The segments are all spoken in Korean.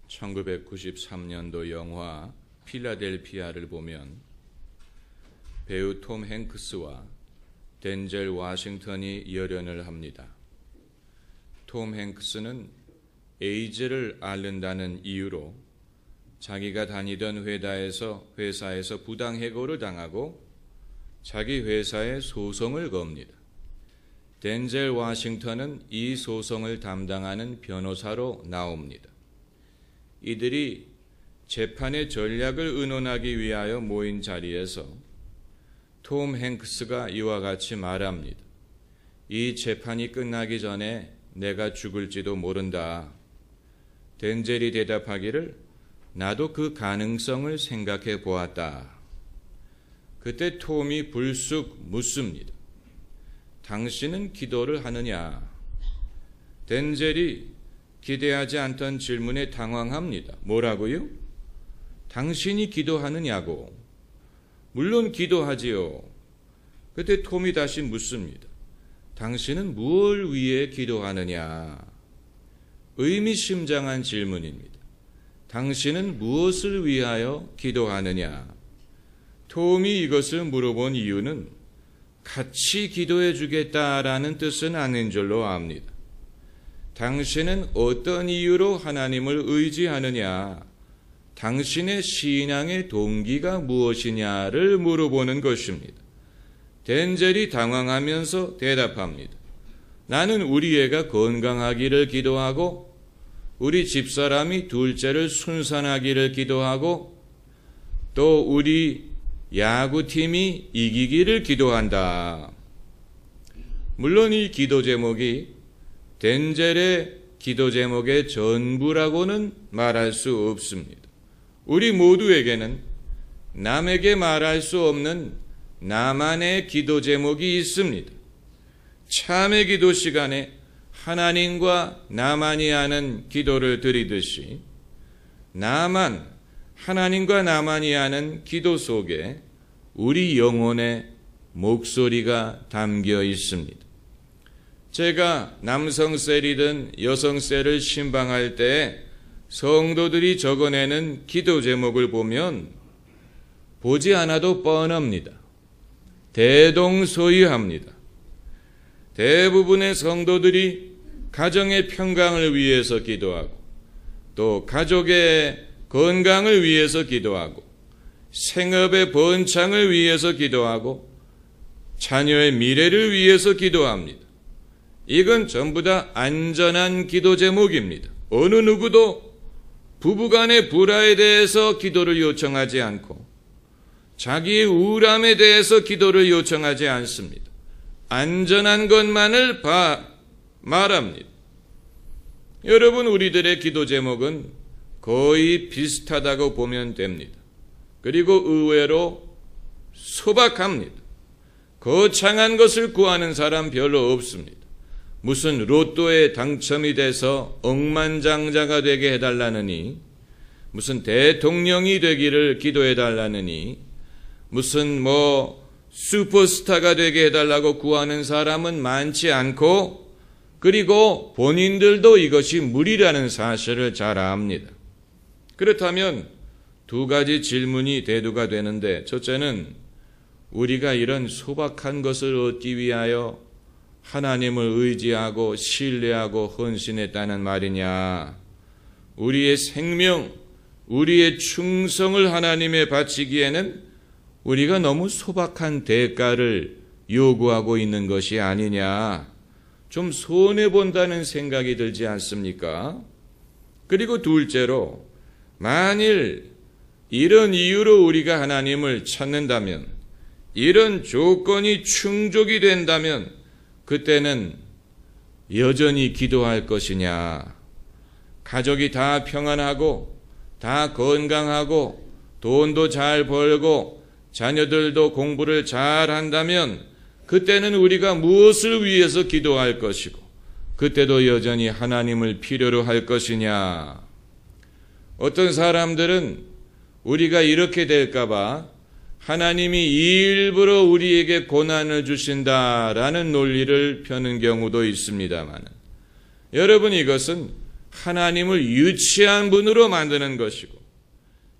1993년도 영화 필라델피아를 보면 배우 톰 행크스와 덴젤 워싱턴이 열연을 합니다. 톰 행크스는 에이즈를 앓는다는 이유로 자기가 다니던 회사에서 부당해고를 당하고 자기 회사에 소송을 겁니다. 덴젤 워싱턴은 이 소송을 담당하는 변호사로 나옵니다. 이들이 재판의 전략을 의논하기 위하여 모인 자리에서 톰 행크스가 이와 같이 말합니다. 이 재판이 끝나기 전에 내가 죽을지도 모른다. 덴젤이 대답하기를 나도 그 가능성을 생각해 보았다. 그때 톰이 불쑥 묻습니다. 당신은 기도를 하느냐? 덴젤이 기대하지 않던 질문에 당황합니다. 뭐라고요? 당신이 기도하느냐고. 물론 기도하지요. 그때 톰이 다시 묻습니다. 당신은 무엇을 위해 기도하느냐? 의미심장한 질문입니다. 당신은 무엇을 위하여 기도하느냐? 톰이 이것을 물어본 이유는 같이 기도해 주겠다라는 뜻은 아닌 줄로 압니다. 당신은 어떤 이유로 하나님을 의지하느냐? 당신의 신앙의 동기가 무엇이냐를 물어보는 것입니다. 덴젤이 당황하면서 대답합니다. 나는 우리 애가 건강하기를 기도하고 우리 집사람이 둘째를 순산하기를 기도하고 또 우리 야구팀이 이기기를 기도한다. 물론 이 기도 제목이 덴젤의 기도 제목의 전부라고는 말할 수 없습니다. 우리 모두에게는 남에게 말할 수 없는 나만의 기도 제목이 있습니다. 참회 기도 시간에 하나님과 나만이 하는 기도를 드리듯이 하나님과 나만이 하는 기도 속에 우리 영혼의 목소리가 담겨 있습니다. 제가 남성 셀이든 여성 셀을 신방할 때 성도들이 적어내는 기도 제목을 보면 보지 않아도 뻔합니다. 대동소이합니다. 대부분의 성도들이 가정의 평강을 위해서 기도하고 또 가족의 건강을 위해서 기도하고 생업의 번창을 위해서 기도하고 자녀의 미래를 위해서 기도합니다. 이건 전부 다 안전한 기도 제목입니다. 어느 누구도 부부간의 불화에 대해서 기도를 요청하지 않고 자기의 우울함에 대해서 기도를 요청하지 않습니다. 안전한 것만을 말합니다. 여러분, 우리들의 기도 제목은 거의 비슷하다고 보면 됩니다. 그리고 의외로 소박합니다. 거창한 것을 구하는 사람 별로 없습니다. 무슨 로또에 당첨이 돼서 억만장자가 되게 해달라느니, 무슨 대통령이 되기를 기도해달라느니, 무슨 슈퍼스타가 되게 해달라고 구하는 사람은 많지 않고, 그리고 본인들도 이것이 무리라는 사실을 잘 압니다. 그렇다면 두 가지 질문이 대두가 되는데, 첫째는 우리가 이런 소박한 것을 얻기 위하여 하나님을 의지하고 신뢰하고 헌신했다는 말이냐? 우리의 생명, 우리의 충성을 하나님에 바치기에는 우리가 너무 소박한 대가를 요구하고 있는 것이 아니냐? 좀 손해본다는 생각이 들지 않습니까? 그리고 둘째로, 만일 이런 이유로 우리가 하나님을 찾는다면, 이런 조건이 충족이 된다면 그때는 여전히 기도할 것이냐? 가족이 다 평안하고 다 건강하고 돈도 잘 벌고 자녀들도 공부를 잘 한다면 그때는 우리가 무엇을 위해서 기도할 것이고 그때도 여전히 하나님을 필요로 할 것이냐? 어떤 사람들은 우리가 이렇게 될까 봐 하나님이 일부러 우리에게 고난을 주신다라는 논리를 펴는 경우도 있습니다만, 여러분, 이것은 하나님을 유치한 분으로 만드는 것이고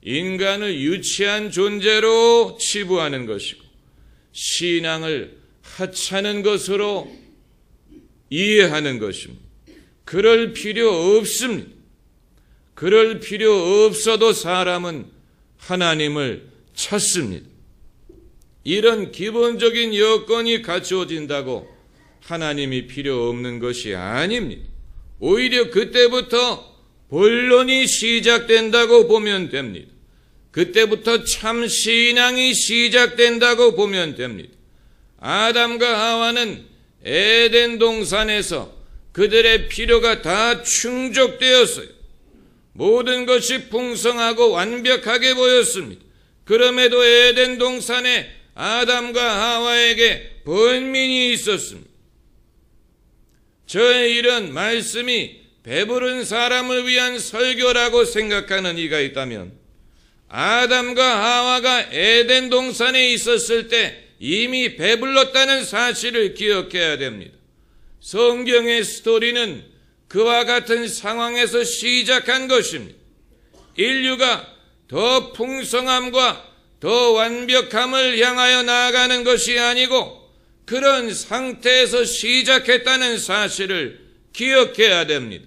인간을 유치한 존재로 치부하는 것이고 신앙을 하찮은 것으로 이해하는 것입니다. 그럴 필요 없습니다. 그럴 필요 없어도 사람은 하나님을 찾습니다. 이런 기본적인 여건이 갖추어진다고 하나님이 필요 없는 것이 아닙니다. 오히려 그때부터 본론이 시작된다고 보면 됩니다. 그때부터 참 신앙이 시작된다고 보면 됩니다. 아담과 하와는 에덴 동산에서 그들의 필요가 다 충족되었어요. 모든 것이 풍성하고 완벽하게 보였습니다. 그럼에도 에덴 동산에 아담과 하와에게 번민이 있었습니다. 저의 이런 말씀이 배부른 사람을 위한 설교라고 생각하는 이가 있다면 아담과 하와가 에덴 동산에 있었을 때 이미 배불렀다는 사실을 기억해야 됩니다. 성경의 스토리는 그와 같은 상황에서 시작한 것입니다. 인류가 더 풍성함과 더 완벽함을 향하여 나아가는 것이 아니고 그런 상태에서 시작했다는 사실을 기억해야 됩니다.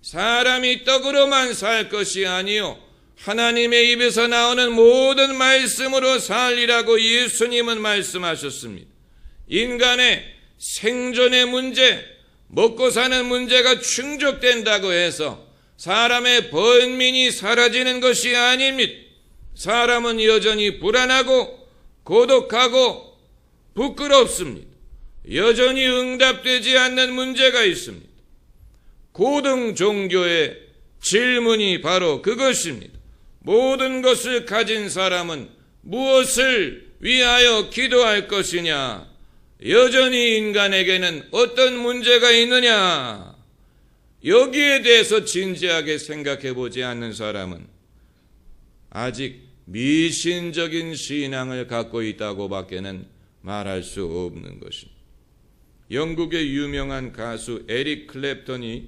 사람이 떡으로만 살 것이 아니요 하나님의 입에서 나오는 모든 말씀으로 살리라고 예수님은 말씀하셨습니다. 인간의 생존의 문제, 먹고 사는 문제가 충족된다고 해서 사람의 번민이 사라지는 것이 아닙니다. 사람은 여전히 불안하고 고독하고 부끄럽습니다. 여전히 응답되지 않는 문제가 있습니다. 고등 종교의 질문이 바로 그것입니다. 모든 것을 가진 사람은 무엇을 위하여 기도할 것이냐? 여전히 인간에게는 어떤 문제가 있느냐? 여기에 대해서 진지하게 생각해 보지 않는 사람은 아직 미신적인 신앙을 갖고 있다고 밖에는 말할 수 없는 것입니다. 영국의 유명한 가수 에릭 클랩턴이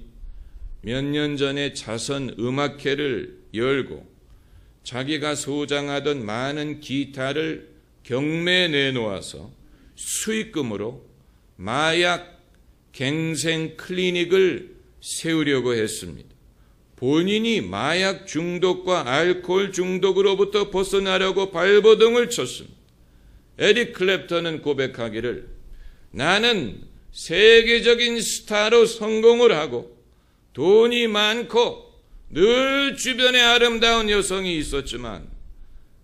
몇 년 전에 자선 음악회를 열고 자기가 소장하던 많은 기타를 경매에 내놓아서 수익금으로 마약 갱생 클리닉을 세우려고 했습니다. 본인이 마약 중독과 알코올 중독으로부터 벗어나려고 발버둥을 쳤습니다. 에릭 클랩턴은 고백하기를 나는 세계적인 스타로 성공을 하고 돈이 많고 늘 주변에 아름다운 여성이 있었지만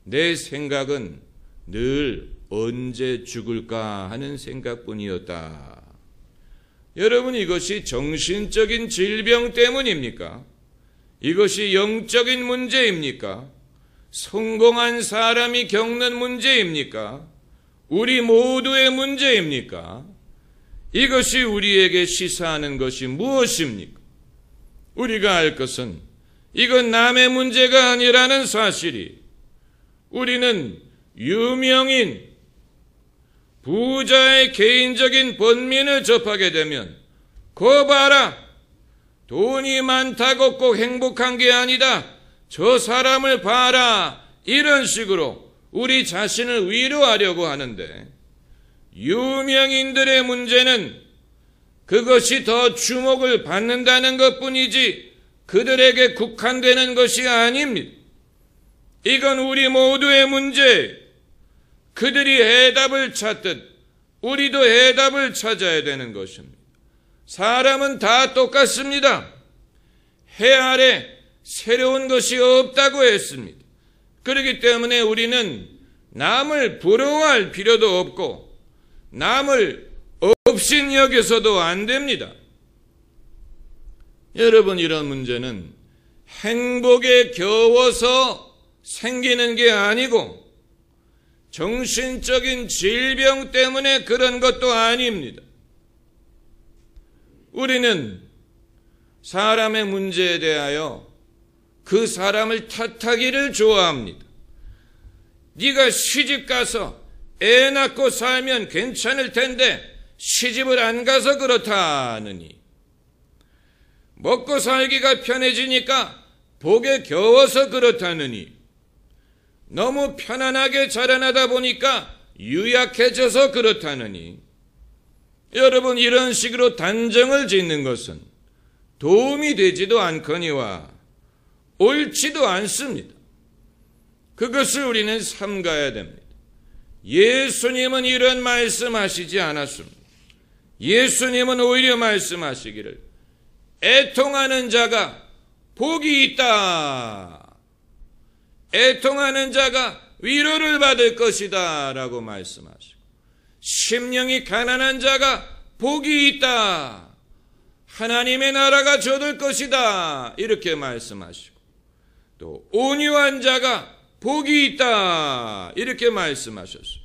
내 생각은 늘 언제 죽을까 하는 생각뿐이었다. 여러분, 이것이 정신적인 질병 때문입니까? 이것이 영적인 문제입니까? 성공한 사람이 겪는 문제입니까? 우리 모두의 문제입니까? 이것이 우리에게 시사하는 것이 무엇입니까? 우리가 알 것은 이건 남의 문제가 아니라는 사실이 우리는 유명인 부자의 개인적인 번민을 접하게 되면 거 봐라, 돈이 많다고 꼭 행복한 게 아니다, 저 사람을 봐라, 이런 식으로 우리 자신을 위로하려고 하는데 유명인들의 문제는 그것이 더 주목을 받는다는 것뿐이지 그들에게 국한되는 것이 아닙니다. 이건 우리 모두의 문제. 그들이 해답을 찾듯 우리도 해답을 찾아야 되는 것입니다. 사람은 다 똑같습니다. 해 아래 새로운 것이 없다고 했습니다. 그렇기 때문에 우리는 남을 부러워할 필요도 없고 남을 업신여겨서도 안 됩니다. 여러분, 이런 문제는 행복에 겨워서 생기는 게 아니고 정신적인 질병 때문에 그런 것도 아닙니다. 우리는 사람의 문제에 대하여 그 사람을 탓하기를 좋아합니다. 네가 시집 가서 애 낳고 살면 괜찮을 텐데 시집을 안 가서 그렇다느니, 먹고 살기가 편해지니까 복에 겨워서 그렇다느니, 너무 편안하게 자라나다 보니까 유약해져서 그렇다느니, 여러분, 이런 식으로 단정을 짓는 것은 도움이 되지도 않거니와 옳지도 않습니다. 그것을 우리는 삼가야 됩니다. 예수님은 이런 말씀하시지 않았습니다. 예수님은 오히려 말씀하시기를 애통하는 자가 복이 있다, 애통하는 자가 위로를 받을 것이다 라고 말씀하시고, 심령이 가난한 자가 복이 있다, 하나님의 나라가 저들 것이다 이렇게 말씀하시고, 또 온유한 자가 복이 있다 이렇게 말씀하셨어요.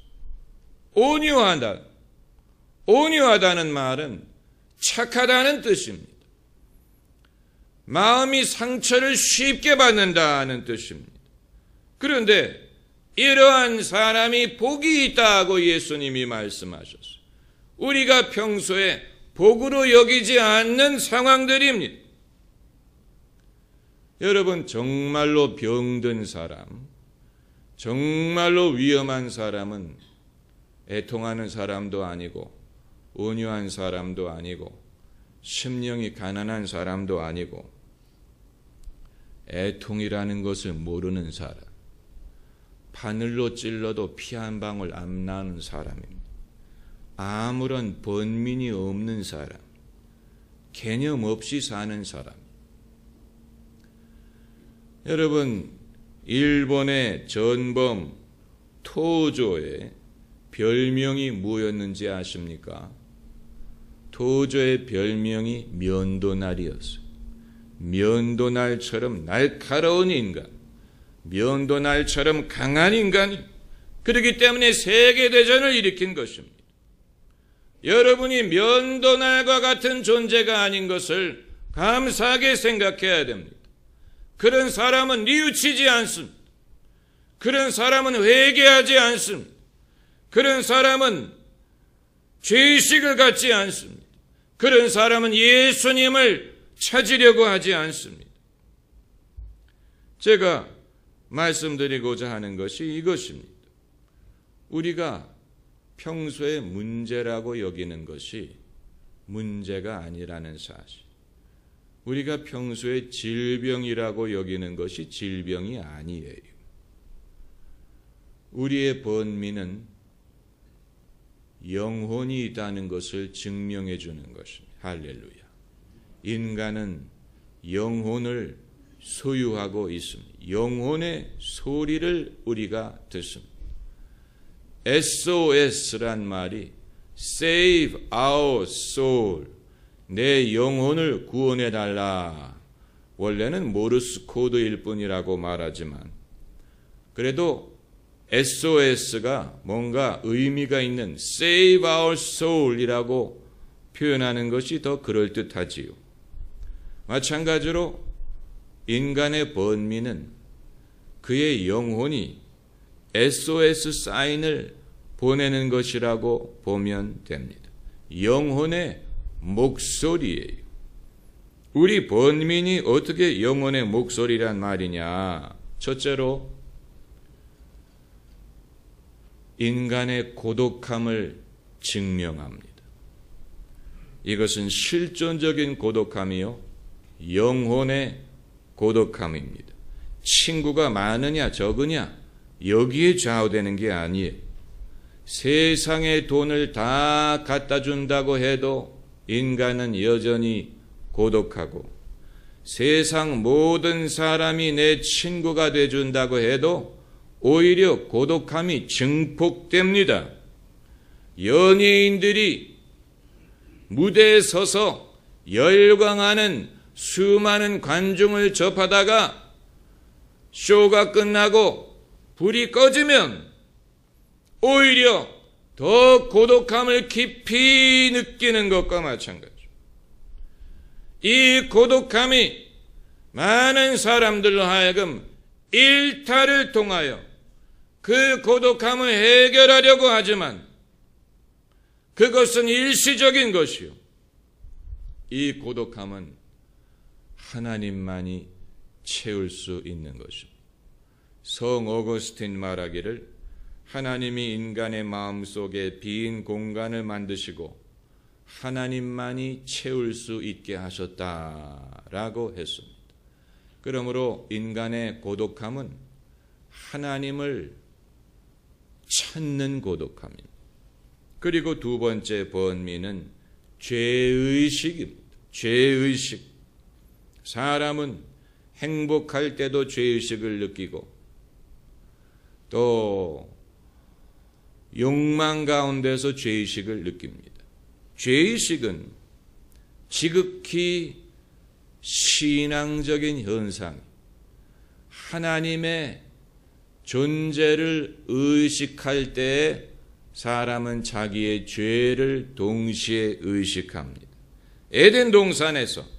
온유하다는 말은 착하다는 뜻입니다. 마음이 상처를 쉽게 받는다는 뜻입니다. 그런데 이러한 사람이 복이 있다고 예수님이 말씀하셨어요. 우리가 평소에 복으로 여기지 않는 상황들입니다. 여러분, 정말로 병든 사람, 정말로 위험한 사람은 애통하는 사람도 아니고 온유한 사람도 아니고 심령이 가난한 사람도 아니고 애통이라는 것을 모르는 사람, 바늘로 찔러도 피 한 방울 안 나는 사람입니다. 아무런 번민이 없는 사람, 개념 없이 사는 사람. 여러분, 일본의 전범 토조의 별명이 뭐였는지 아십니까? 토조의 별명이 면도날이었어요. 면도날처럼 날카로운 인간, 면도날처럼 강한 인간이, 그렇기 때문에 세계대전을 일으킨 것입니다. 여러분이 면도날과 같은 존재가 아닌 것을 감사하게 생각해야 됩니다. 그런 사람은 뉘우치지 않습니다. 그런 사람은 회개하지 않습니다. 그런 사람은 죄의식을 갖지 않습니다. 그런 사람은 예수님을 찾으려고 하지 않습니다. 제가 말씀드리고자 하는 것이 이것입니다. 우리가 평소에 문제라고 여기는 것이 문제가 아니라는 사실. 우리가 평소에 질병이라고 여기는 것이 질병이 아니에요. 우리의 번민은 영혼이 있다는 것을 증명해 주는 것입니다. 할렐루야. 인간은 영혼을 소유하고 있습니다. 영혼의 소리를 우리가 듣습니다. SOS란 말이 Save our soul, 내 영혼을 구원해 달라. 원래는 모르스 코드일 뿐이라고 말하지만 그래도 SOS가 뭔가 의미가 있는 Save our soul이라고 표현하는 것이 더 그럴듯하지요. 마찬가지로 인간의 번민은 그의 영혼이 SOS 사인을 보내는 것이라고 보면 됩니다. 영혼의 목소리예요. 우리 번민이 어떻게 영혼의 목소리란 말이냐? 첫째로 인간의 고독함을 증명합니다. 이것은 실존적인 고독함이요, 영혼의 고독함입니다. 친구가 많으냐 적으냐 여기에 좌우되는 게 아니에요. 세상의 돈을 다 갖다 준다고 해도 인간은 여전히 고독하고, 세상 모든 사람이 내 친구가 돼준다고 해도 오히려 고독함이 증폭됩니다. 연예인들이 무대에 서서 열광하는 수많은 관중을 접하다가 쇼가 끝나고 불이 꺼지면 오히려 더 고독함을 깊이 느끼는 것과 마찬가지죠. 이 고독함이 많은 사람들로 하여금 일탈을 통하여 그 고독함을 해결하려고 하지만 그것은 일시적인 것이요, 이 고독함은 하나님만이 채울 수 있는 것입니다. 성 어거스틴 말하기를 하나님이 인간의 마음속에 빈 공간을 만드시고 하나님만이 채울 수 있게 하셨다라고 했습니다. 그러므로 인간의 고독함은 하나님을 찾는 고독함입니다. 그리고 두 번째 번민은 죄의식입니다. 죄의식. 사람은 행복할 때도 죄의식을 느끼고 또 욕망 가운데서 죄의식을 느낍니다. 죄의식은 지극히 신앙적인 현상, 하나님의 존재를 의식할 때 사람은 자기의 죄를 동시에 의식합니다. 에덴 동산에서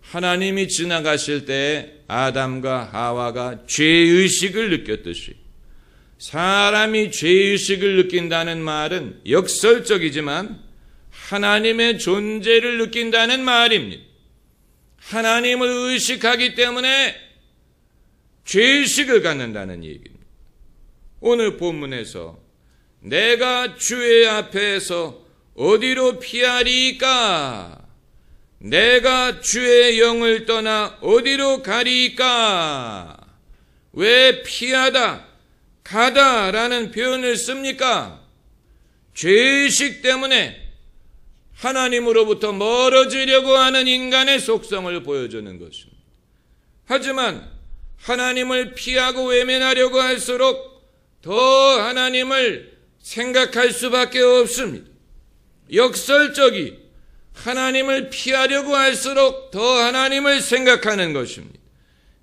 하나님이 지나가실 때 아담과 하와가 죄의식을 느꼈듯이 사람이 죄의식을 느낀다는 말은 역설적이지만 하나님의 존재를 느낀다는 말입니다. 하나님을 의식하기 때문에 죄의식을 갖는다는 얘기입니다. 오늘 본문에서 내가 주의 앞에서 어디로 피하리까? 내가 주의 영을 떠나 어디로 가리까? 왜 피하다, 가다라는 표현을 씁니까? 죄의식 때문에 하나님으로부터 멀어지려고 하는 인간의 속성을 보여주는 것입니다. 하지만 하나님을 피하고 외면하려고 할수록 더 하나님을 생각할 수밖에 없습니다. 역설적이 하나님을 피하려고 할수록 더 하나님을 생각하는 것입니다.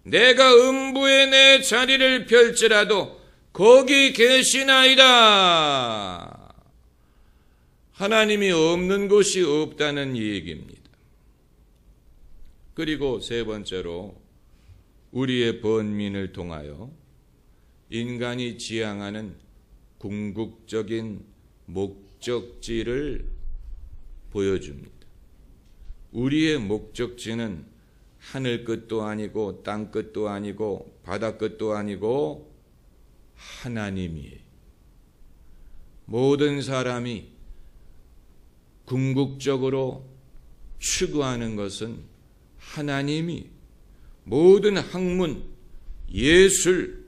내가 음부에 내 자리를 펼지라도 거기 계시나이다. 하나님이 없는 곳이 없다는 얘기입니다. 그리고 세 번째로 우리의 번민을 통하여 인간이 지향하는 궁극적인 목적지를 보여줍니다. 우리의 목적지는 하늘 끝도 아니고 땅 끝도 아니고 바다 끝도 아니고 하나님이에요. 모든 사람이 궁극적으로 추구하는 것은 하나님이 모든 학문, 예술,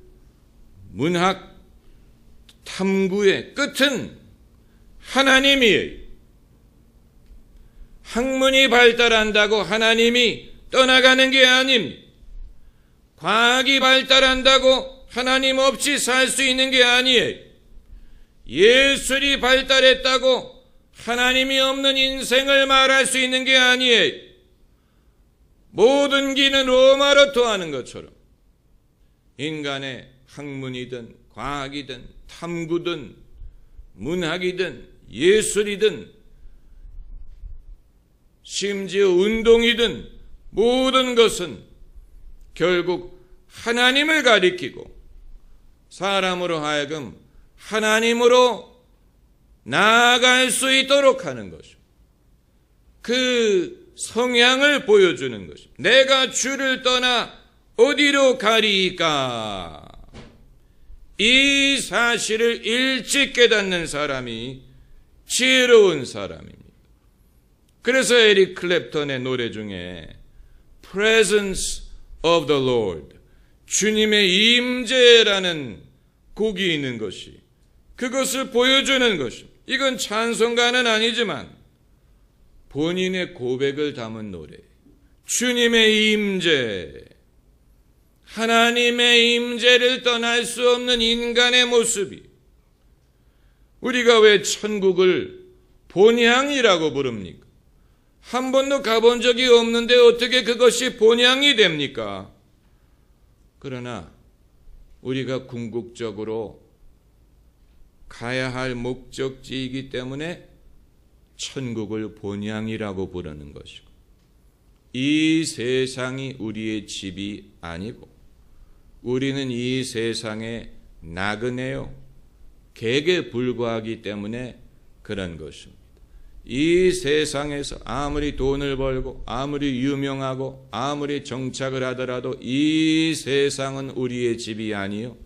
문학, 탐구의 끝은 하나님이에요. 학문이 발달한다고 하나님이 떠나가는 게 아닙니다. 과학이 발달한다고 하나님 없이 살 수 있는 게 아니에요. 예술이 발달했다고 하나님이 없는 인생을 말할 수 있는 게 아니에요. 모든 기는 로마로 토하는 것처럼 인간의 학문이든 과학이든 탐구든 문학이든 예술이든 심지어 운동이든 모든 것은 결국 하나님을 가리키고 사람으로 하여금 하나님으로 나아갈 수 있도록 하는 것입니다. 그 성향을 보여주는 것입니다. 내가 주를 떠나 어디로 가리까? 이 사실을 일찍 깨닫는 사람이 지혜로운 사람입니다. 그래서 에릭 클랩턴의 노래 중에 Presence of the Lord, 주님의 임재라는 곡이 있는 것이 그것을 보여주는 것입니다. 이건 찬송가는 아니지만 본인의 고백을 담은 노래. 주님의 임재, 하나님의 임재를 떠날 수 없는 인간의 모습이, 우리가 왜 천국을 본향이라고 부릅니까? 한 번도 가본 적이 없는데 어떻게 그것이 본향이 됩니까? 그러나 우리가 궁극적으로 가야 할 목적지이기 때문에 천국을 본향이라고 부르는 것이고, 이 세상이 우리의 집이 아니고 우리는 이 세상의 나그네요, 객에 불과하기 때문에 그런 것입니다. 이 세상에서 아무리 돈을 벌고 아무리 유명하고 아무리 정착을 하더라도 이 세상은 우리의 집이 아니요.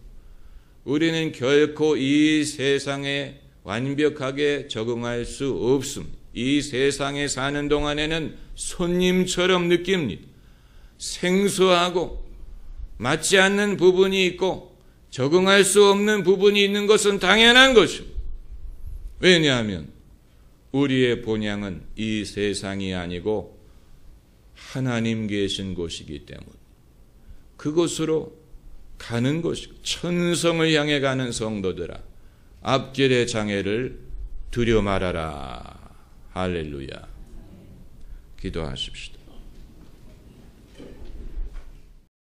우리는 결코 이 세상에 완벽하게 적응할 수 없습니다. 이 세상에 사는 동안에는 손님처럼 느낍니다. 생소하고 맞지 않는 부분이 있고 적응할 수 없는 부분이 있는 것은 당연한 것입니다. 왜냐하면 우리의 본향은 이 세상이 아니고 하나님 계신 곳이기 때문에 그곳으로 가는 것이고, 천성을 향해 가는 성도들아, 앞길의 장애를 두려 말아라. 할렐루야. 기도하십시다.